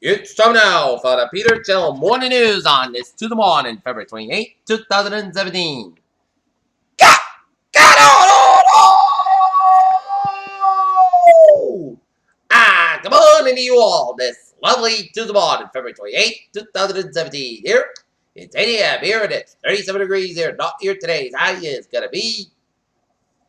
It's time now for the Peter Chill Morning News on this to the morning, February 28th, 2017. Got on! Good morning to you all. This lovely Tuesday morning, February 28th, 2017. Here, it's 8 a.m. Here it is, 37 degrees here. Not here today. High is going to be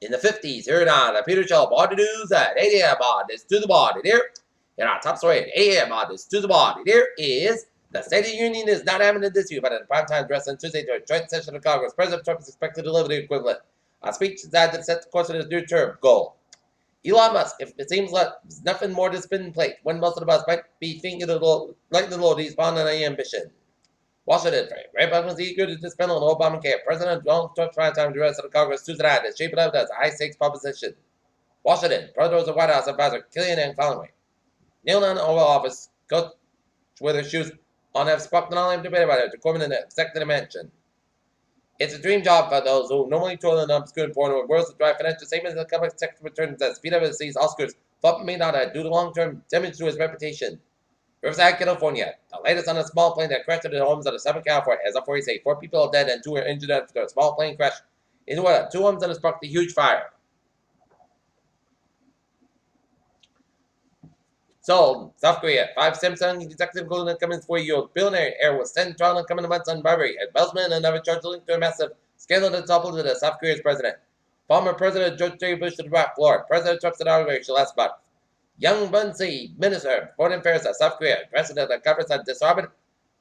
in the 50s here on the Peter Chill Morning News at 8 a.m. on this Tuesday morning here. In our top story at 8 a.m. on this Tuesday morning, there is the State of the Union is not having this year, but in primetime address on Tuesday during a joint session of Congress, President Trump is expected to deliver the equivalent. A speech designed to set the course of his near-term goal. Elon Musk, if it seems like there's nothing more to spin plate, when most of us might be thinking like the Lord, he's bound on any ambition. Washington, Republicans eager to dismantle Obamacare. President Donald Trump's primetime address to the Congress Tuesday night is shaping up as a high-stakes proposition. Washington, President White House advisor Kellyanne Conway kneel down in the Oval Office, coach with her shoes on, have sparked an all-name debate about it to Corbin in the executive mansion. It's a dream job for those who normally toil in obscure porn with worlds to drive financial statements and complex tax returns that speed up and seize Oscars, thought may not have due to long-term damage to his reputation. Riverside, California, the latest on a small plane that crashed into the homes of the Southern California. As authorities say, 4 people are dead and 2 are injured after a small plane crash into 2 homes that has sparked a huge fire. So, South Korea, 5 Samsung executive including Cummins 4-year-old billionaire heir was sent to trial in coming months on bribery, embezzlement, and another charge linked to a massive scandal that toppled to the South Korea's president. Former President George W. Bush to the rock floor. President Trump's inauguration last month. Young Bun-si, Minister of Foreign Affairs of South Korea, President of the Conference on Disarmament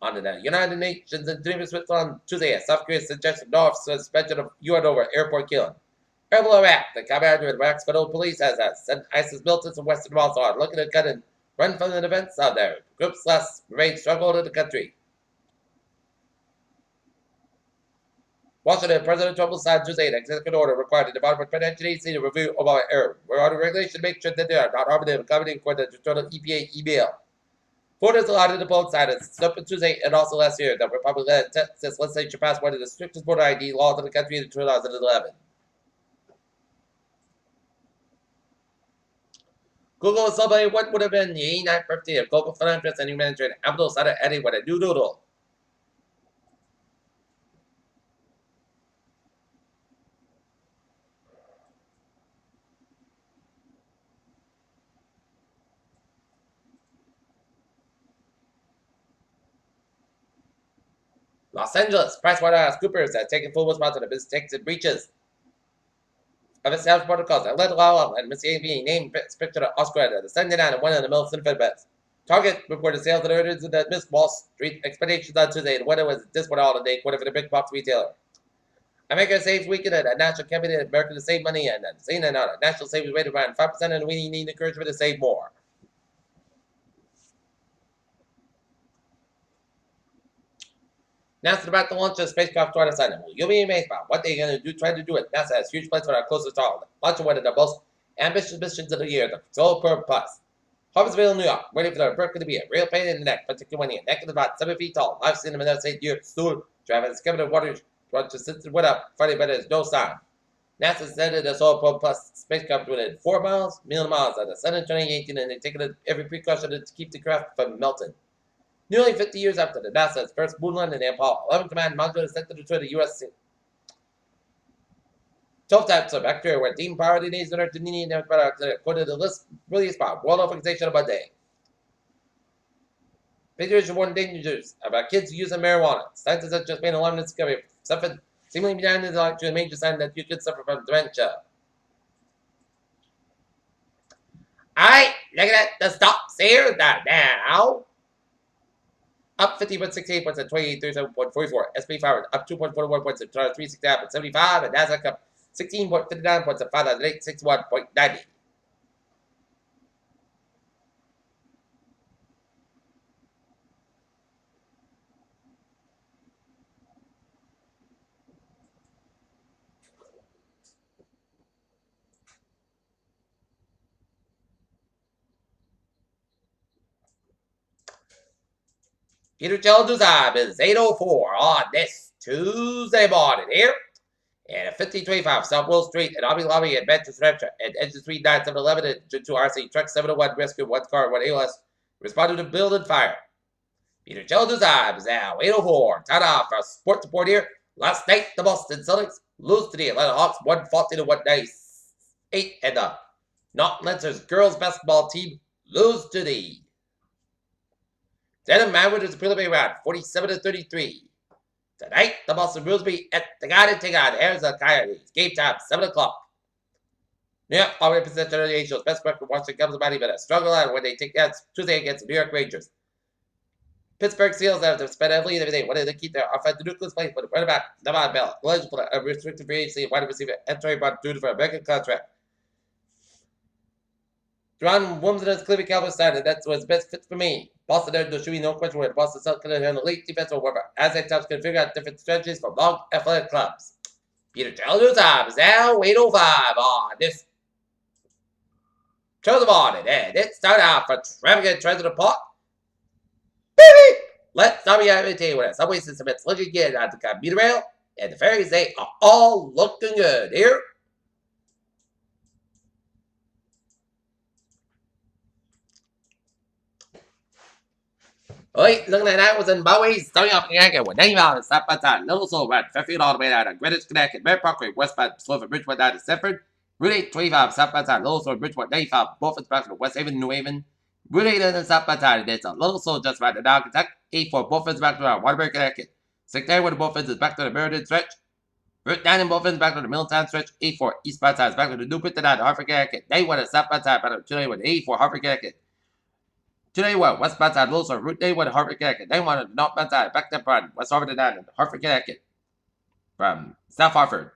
on the United Nations in Geneva, Switzerland on Tuesday, as South Korea suggested no suspension of UN over airport killing. Rebel Iraq, the commander of Iraq's federal police has sent ISIS militants in western Mosul looking to cut and run from the events of their group's last brigade struggle in the country. Washington, President Trump will sign Tuesday an executive order requiring the Department of Financial Agency to review Obama error. We're on a regulation to make sure that they are not harming the accommodating for the internal EPA email. Ford has allotted the both sides on Tuesday and also last year that Republican Texas legislature passed one of the strictest voter ID laws in the country in 2011. Google is celebrating what would have been the 89th birthday of global philanthropist and humanitarian Abdul Sadr Eddie with a new doodle. Los Angeles, PricewaterhouseCoopers has taken full responsibility for mistakes and breaches of its health protocols that led to Lala and Miss A being named Inspector of Oscar at the 79 and 1 in the middle Cinefed bets. Target reported sales and earnings in the missed Wall Street expectations on Tuesday, and winner was this one all day quarter for the big box retailer. America Saves Weekend at a national campaign in America to save money and seen on a national savings rate of around 5%, and we need encouragement to save more. NASA's about to launch a spacecraft toward the sun. You'll be amazed by what they're going to do, try to do it. NASA has huge plans for our closest star. Launching one of the most ambitious missions of the year, the Solar Probe Plus. Harvestville, New York, waiting for the Berkeley to be a real pain in the neck, particularly when your neck is about 7 feet tall. I've seen them in that St. York stool, driving discovered the water just since it went up, Friday, but there's no sign. NASA said the Solar Probe Plus spacecraft within 4 million miles of the sun in 2018, and they're taking every precaution to keep the craft from melting. Nearly 50 years after the NASA's first moon landing, the Apollo 11 command module is set to return to U.S. 12 types of bacteria were deemed priority needs in Earth to need according to the list released by World Organization on Monday. Pediatricians warn dangers about kids using marijuana. Scientists have just made an alarming discovery. Suffered seemingly behind is a major sign that you could suffer from dementia. Alright, look at the stocks here now. Up 50.68 points at 2837.44. SP 500 up 2.41 points at 369.75. And Nasdaq up 16.59 points at 5,861.90. Peter Children's time is 8:04 on this Tuesday morning here. And 5025 South Will Street and Abbey Lobby at Manchester, Hampshire. And Engine Suite 9711 and 2 RC Truck 701 Rescue 1 car 1 ALS Responded to build and fire. Peter Childers is now 8:04. Ta-da for sports report here. Last night, the Boston Celtics lose to the Atlanta Hawks 140 to 198, and the Norton Lancers girls basketball team lose to the Denham Mavericks in the preliminary round 47 to 33. Tonight, the Boston Bruins be at the Garden take on Arizona Coyotes. Game time 7 o'clock. New York already presented the Angels. Best record Washington Capitals might even a struggle out when they take that Tuesday against the New York Rangers. Pittsburgh Steelers have to spend heavily and everything. What did they keep their offensive nucleus playing for the running back, Devon Bell, eligible for a restricted free agency, wide receiver, entering brought due for a American contract. John Williams and his Cleveland Cowboys started. That's what's best fit for me. Boston, there should be no question where Boston Celtics can handle elite defense or whatever. As they tops can figure out different strategies for long athletic clubs. Peter Childers is now 8:05 on this show the morning. And it started out for Traffic Treasure Park. Baby! Let's tell you what subway system it's looking good on the commuter rail. And the ferries, they are all looking good here. Alright, looking at that was in Bowie, starting off Connecticut with 95 South by Town, Little Soul Red, Fairfield all the way down to Greenwich, Connecticut, Bear Parkway, Westbound, Slough, Bridgeport down to Stepford, Route 8, 25 South by Town, Little Soul, Bridgeport, 95, Beaufort, back to West Haven, New Haven, Route 8 and South by Town, it's a Little Soul just right to down Kentucky, 84, Beaufort's back to Waterbury, Connecticut, 6 where the Beaufort's is back to the Meriden stretch, Route 9 in Beaufort's back to the Middletown stretch, 84, East by Town, back to the Newport to down to Hartford, Connecticut, 91 South by Town, back to today with 84, Hartford, Connecticut. Today, west by side, Lewis, Route 8, Hartford, Connecticut. They wanted north by side, back to front, West Hartford to down, Hartford, Connecticut. From South Hartford.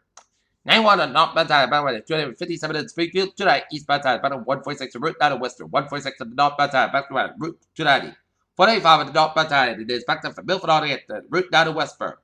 91 north by side, back to 257 in Springfield. Today, east by side, back to 146 Route 9 to Western. 146 to the north by side, back to Route 290. 485 at the north by side, it is back to from Milford all the way to Route 9 to Westburg.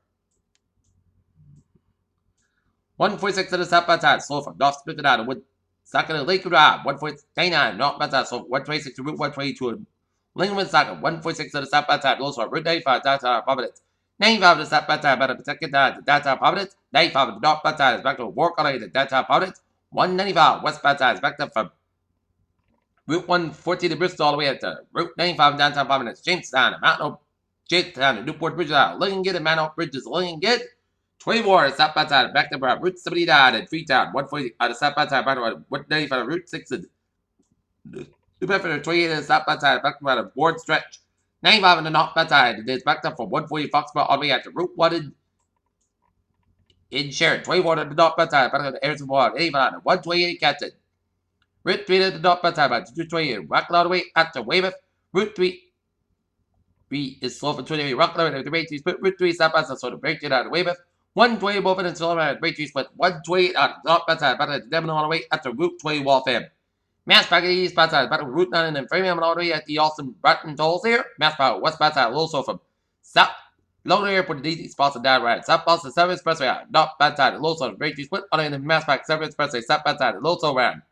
146 to the south by side, slow from North Smith down to Wood. Second to Lake Drive, 149 north by side, so 126 to Route 122. Lincoln Socket, 146 to the south by side, also Route 95, downtown Providence. 95 to the south by side, back to the second time to downtown Providence. 95 to the north by side, is back to Warwick all the way to downtown Providence. 195 west by side, is back to from Route 114 to Bristol all the way to Route 95 downtown Providence. Jamestown, Jamestown, Newport Bridge, Lincoln Good, and Mount Bridges, Lincoln Good. 24 south by side, back to Route 79 in Freetown. 140 out of south by side, back to 195 Route 6 in New Bedford, 28 south by side, back to the Ward stretch. 95 on the north by side, it is backed up from 140 Foxborough all the way out to Route 1 in Sharon. 24 on the north by side, back to the Arizona Ward. 85 on 128 Canton. Route 3 on the north by side, back to 228. Rockland all the way out to Weymouth. Route 3 is slow for 28. Rockland and the Braintree split. Route 3 south by side, so the Braintree out to Weymouth. 120 Beaufort and Sullivan and Braintree split. 128 on the north by side, back to Devon all the way out to Route 20 Waltham. Mass back at the east by side, back to Route 9 and Framingham all the way at the Austin Bratton tolls here. Mass back west by side, also from South Logan Airport to DC Boston down right. South Boston 7 Expressway, north by side, also Braintree split. On the Mass back 7 Expressway, south by side, also round.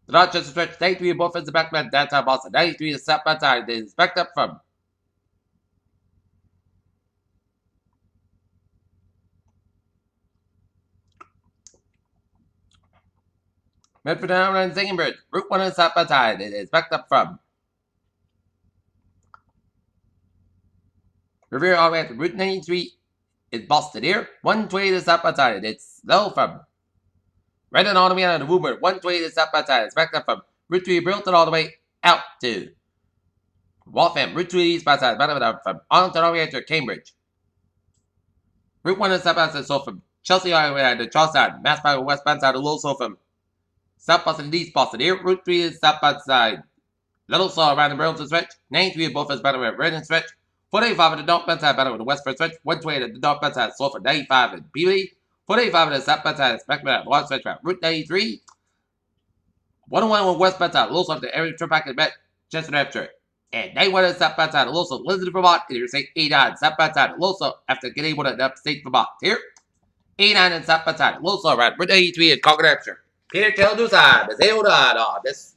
The Rochester stretch, 93 both ends of backman downtown Boston. 93 is south by side, it is backed up from Medford Town and Singing Bridge. Route 1 is south by side. It is backed up from Revere all the way up to Route 93 is Boston here. 120 is south by side. It's slow from Redden all the way out to Woburn. 120 is south by side. It's backed up from Route 3 Brilton all the way out to Waltham. Route 3 east by side. Backed up from Arlington all the way out to Cambridge. Route 1 is south by side. So from Chelsea all the way out to Charlestown. Mass by west by side. A little so from South Boston and East Boston. Here, Route 3 is south by side. Little Saw around the Burlington stretch. 93 of both is better at Redden stretch. 485 at the north side, better with the Westford stretch. 120 at the north side, slow for 95 at Peabody. 485 at the south side, back at Long stretch Route 93. 101 with West side, Little Saw the area trip back at Chester after. And 91 at the south side, Little Saw, Elizabeth, Vermont. And here's 89 south side, Little Saw after getting one at upstate Vermont. Here, 89 and south side, Little Saw around Route 93 in Concord, Hampshire. Peter Taylor News on the Zero on this.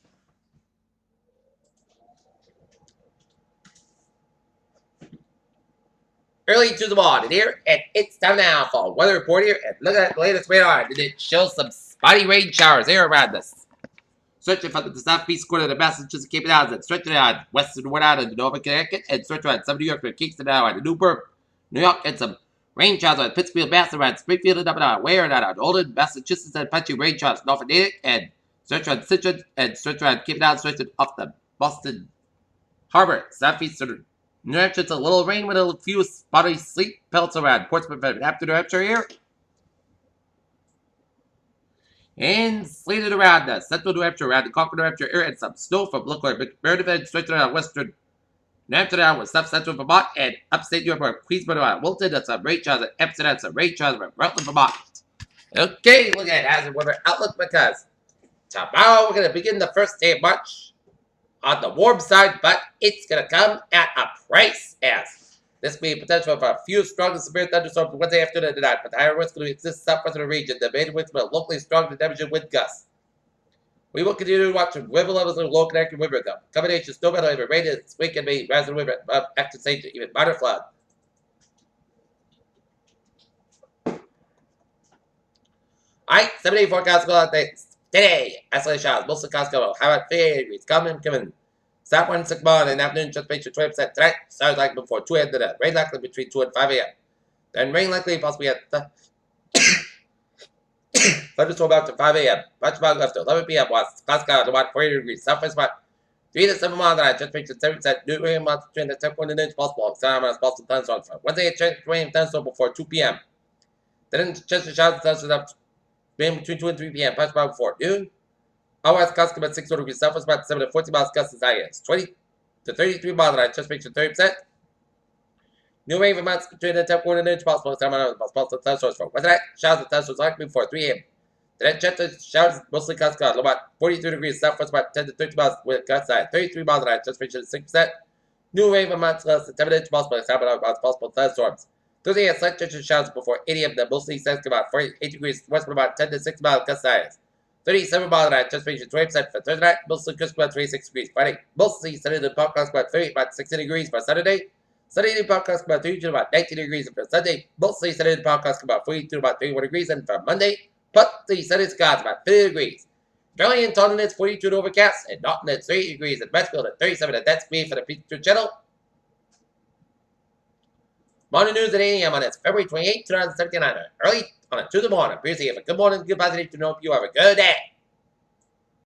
Early Tuesday morning here, and it's time now for a weather report here. And look at the latest radar, and it shows some spotty rain showers here around us. Stretching from the southeast corner of the Massachusetts Cape Islands and stretching on western Rhode Island and Nova Connecticut and stretching on some New York and Kingston and Newburgh, New York, and some rain showers on Pittsfield, Mass, around Springfield, and up and Ware, and on Olden, Massachusetts, and patchy rain showers north of Natick, and stretching on Citron, and stretching on Cape Island, stretching off the Boston Harbor, southeastern New Hampshire. It's a little rain with a few spotty sleet pelts around Portsmouth and Hampton, New Hampshire here. And slated around the central New Hampshire, around the Concord, New Hampshire area, and some snow from Lookwood, McMurdo, and stretching around western New Hampshire down with south central Vermont and upstate New York, where Queensborough around Wilton, and some rain showers at Amsterdam, some rain showers at Rutland, Vermont. Okay, look at hazard weather outlook because tomorrow we're going to begin the first day of March on the warm side, but it's going to come at a price as this may be potential for a few strong and severe thunderstorms Wednesday afternoon and tonight, but the higher winds going to exist southwestern region. The main winds will locally strong to damaging wind gusts. We will continue to watch river levels of low connected river though. Combination snow metal over rain this week and may rise in the river above active stage, even minor flood. Alright, 7-day forecast going on things. Today, isolated showers, mostly Costco, how about 50 degrees, coming. Southwest 6 mile in the afternoon, just make sure 20% tonight. Stars likely before 2 a.m. today. Rain likely between 2 and 5 a.m. Then rain likely possibly at thunderstorm out to 5 a.m. Much about left to 11 p.m. West Costco, about 40 degrees. Southwest about 3 to 7 miles tonight. Just make sure 7% new rain amounts between the 10.1 inch possible. Some amounts possible thunderstorms. Wednesday, a chance rain thunderstorm before 2 p.m. Then just a showers thunderstorms up rain between 2 and 3 p.m. Much about before noon. Otherwise, Costco about 6 degrees southwest, about 7 to 14 miles gusts as high as 20 to 33 miles an hour. Just make sure 30%. New rain amounts between the 10.1 and inch possible. Some amounts possible thunderstorms for Wednesday night. Showers and thunderstorms likely before 3 a.m. Then check the showers mostly Costco about 43 degrees southwest, about 10 to 30 miles with gusts high 33 miles an hour. Just make sure 6%. New rain amounts less than 10 inch possible. Some amounts possible thunderstorms. Thursday, a slight chance of showers before 8 a.m. The mostly Sask about 48 degrees west, about 10 to 6 miles gusts high 37 miles an hour, just make sure 20% for Thursday night, mostly crisp about 26 degrees. Friday, mostly sunny to podcast about 30, about 60 degrees for Saturday. Sunday to podcast about 32 to about 19 degrees. And for Sunday, mostly sunny to podcast about 42 to about 31 degrees. And for Monday, partly sunny skies about 50 degrees. Currently in Taunton, it's 42 to overcast, and Norton, it's 30 degrees. And Westfield at 37. And that's me for the Pizza Channel. Morning news at 8 a.m. on this February 28, 2017. Early on a Tuesday morning. Previously, have a good morning, good positive to know you have a good day.